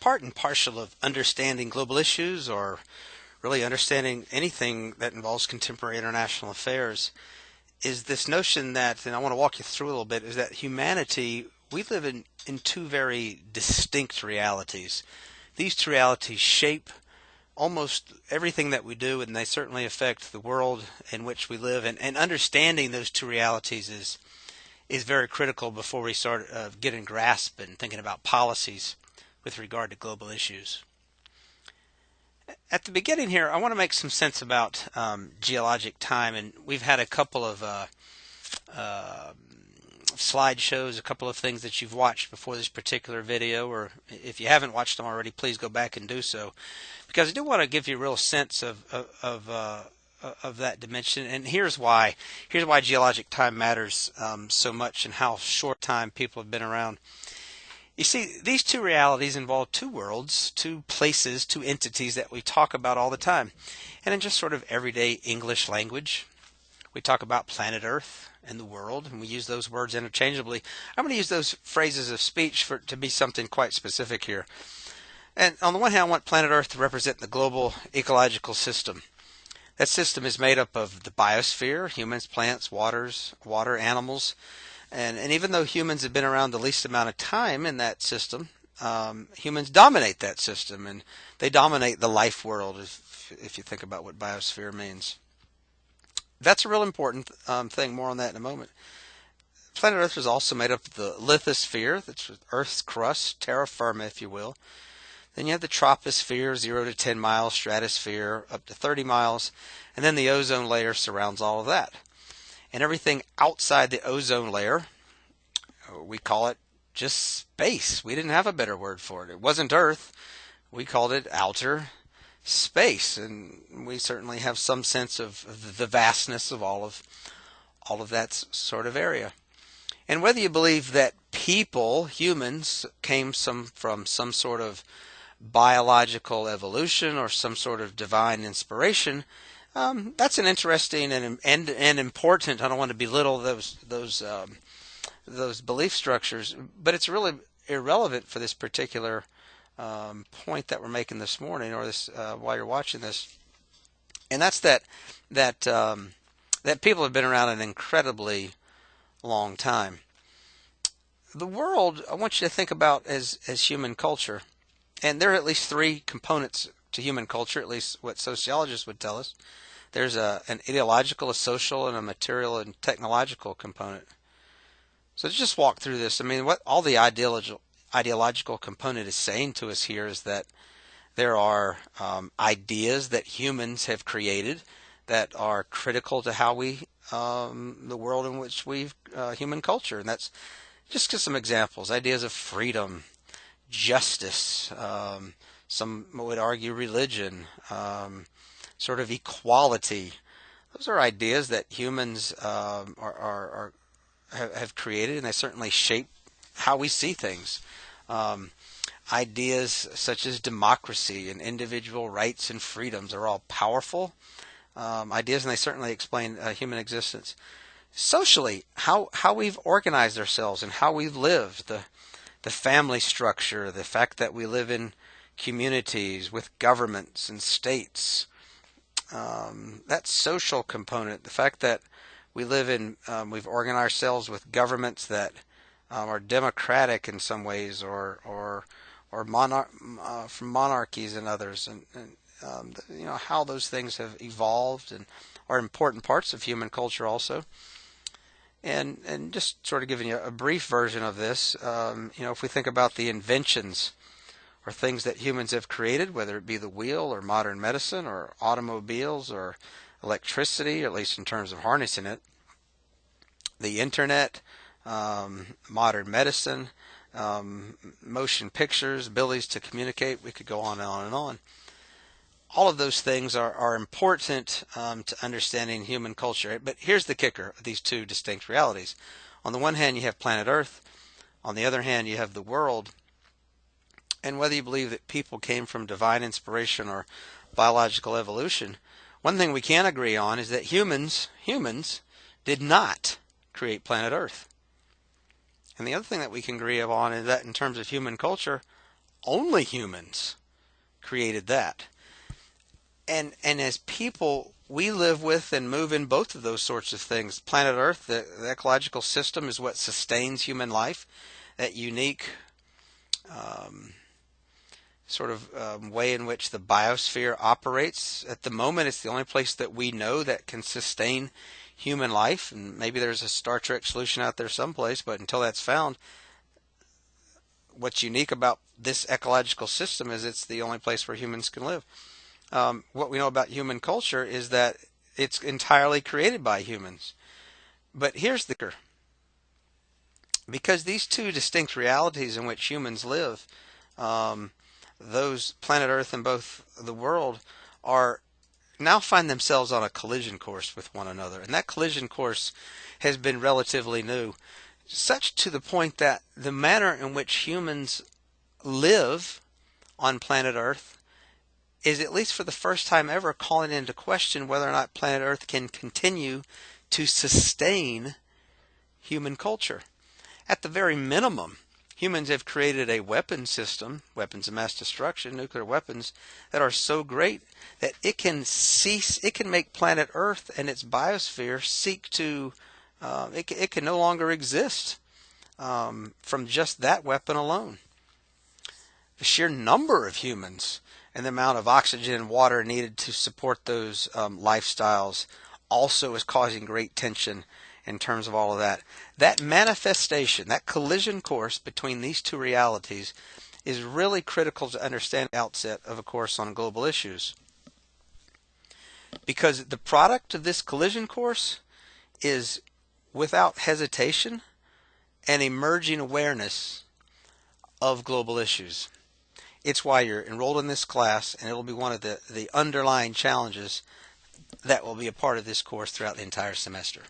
part and parcel of understanding global issues or really understanding anything that involves contemporary international affairs is this notion that, and I want to walk you through a little bit, is that humanity, we live in two very distinct realities. These two realities shape almost everything that we do, and they certainly affect the world in which we live. And understanding those two realities is very critical before we start getting grasp and thinking about policies with regard to global issues. At the beginning here, I want to make some sense about geologic time, and we've had a couple of slideshows, a couple of things that you've watched before this particular video, or if you haven't watched them already, please go back and do so, because I do want to give you a real sense of that dimension. And here's why geologic time matters so much, and how short time people have been around. You see, these two realities involve two worlds, two places, two entities that we talk about all the time. And in just sort of everyday English language, we talk about planet Earth and the world, and we use those words interchangeably. I'm going to use those phrases of speech to be something quite specific here. And on the one hand, I want planet Earth to represent the global ecological system. That system is made up of the biosphere, humans, plants, water, animals. And even though humans have been around the least amount of time in that system, humans dominate that system, and they dominate the life world, if you think about what biosphere means. That's a real important thing. More on that in a moment. Planet Earth is also made up of the lithosphere, that's Earth's crust, terra firma, if you will. Then you have the troposphere, 0 to 10 miles, stratosphere, up to 30 miles, and then the ozone layer surrounds all of that. And everything outside the ozone layer, we call it just space. We didn't have a better word for it. It wasn't Earth. We called it outer space. And we certainly have some sense of the vastness of all of that sort of area. And whether you believe that people, humans, came from some sort of biological evolution or some sort of divine inspiration, that's an interesting and important. I don't want to belittle those belief structures, but it's really irrelevant for this particular point that we're making this morning, or this while you're watching this. And that's that people have been around an incredibly long time. The world, I want you to think about as human culture, and there are at least three components to human culture, at least what sociologists would tell us. There's an ideological, a social, and a material and technological component. So let's just walk through this. I mean, what all the ideological component is saying to us here is that there are ideas that humans have created that are critical to how we, the world in which we've, human culture. And that's just some examples. Ideas of freedom, justice, some would argue religion, sort of equality. Those are ideas that humans have created, and they certainly shape how we see things. Ideas such as democracy and individual rights and freedoms are all powerful ideas, and they certainly explain human existence. Socially, how we've organized ourselves and how we've lived, the family structure, the fact that we live in communities with governments and states, that social component, the fact that we live in, we've organized ourselves with governments that are democratic in some ways, or from monarchies and others, and how those things have evolved and are important parts of human culture also. And just sort of giving you a brief version of this, if we think about the inventions or things that humans have created, whether it be the wheel or modern medicine or automobiles or electricity, at least in terms of harnessing it, the internet, modern medicine, motion pictures, abilities to communicate, we could go on and on and on. All of those things are important to understanding human culture. But here's the kicker of these two distinct realities. On the one hand, you have planet Earth. On the other hand, you have the world. And whether you believe that people came from divine inspiration or biological evolution, one thing we can agree on is that humans did not create planet Earth. And the other thing that we can agree on is that in terms of human culture, only humans created that. And as people, we live with and move in both of those sorts of things. Planet Earth, the ecological system, is what sustains human life. That unique way in which the biosphere operates. At the moment, it's the only place that we know that can sustain human life. And maybe there's a Star Trek solution out there someplace, but until that's found, what's unique about this ecological system is it's the only place where humans can live. What we know about human culture is that it's entirely created by humans. But here's the kicker. Because these two distinct realities in which humans live, those planet Earth and both the world, are now find themselves on a collision course with one another. And that collision course has been relatively new, such to the point that the manner in which humans live on planet Earth is, at least for the first time ever, calling into question whether or not planet Earth can continue to sustain human culture. At the very minimum, humans have created a weapon system, weapons of mass destruction, nuclear weapons, that are so great that it can make planet Earth and its biosphere it can no longer exist from just that weapon alone. The sheer number of humans and the amount of oxygen and water needed to support those lifestyles also is causing great tension in terms of all of that. That manifestation, that collision course between these two realities, is really critical to understand the outset of a course on global issues. Because the product of this collision course is, without hesitation, an emerging awareness of global issues. It's why you're enrolled in this class, and it'll be one of the underlying challenges that will be a part of this course throughout the entire semester.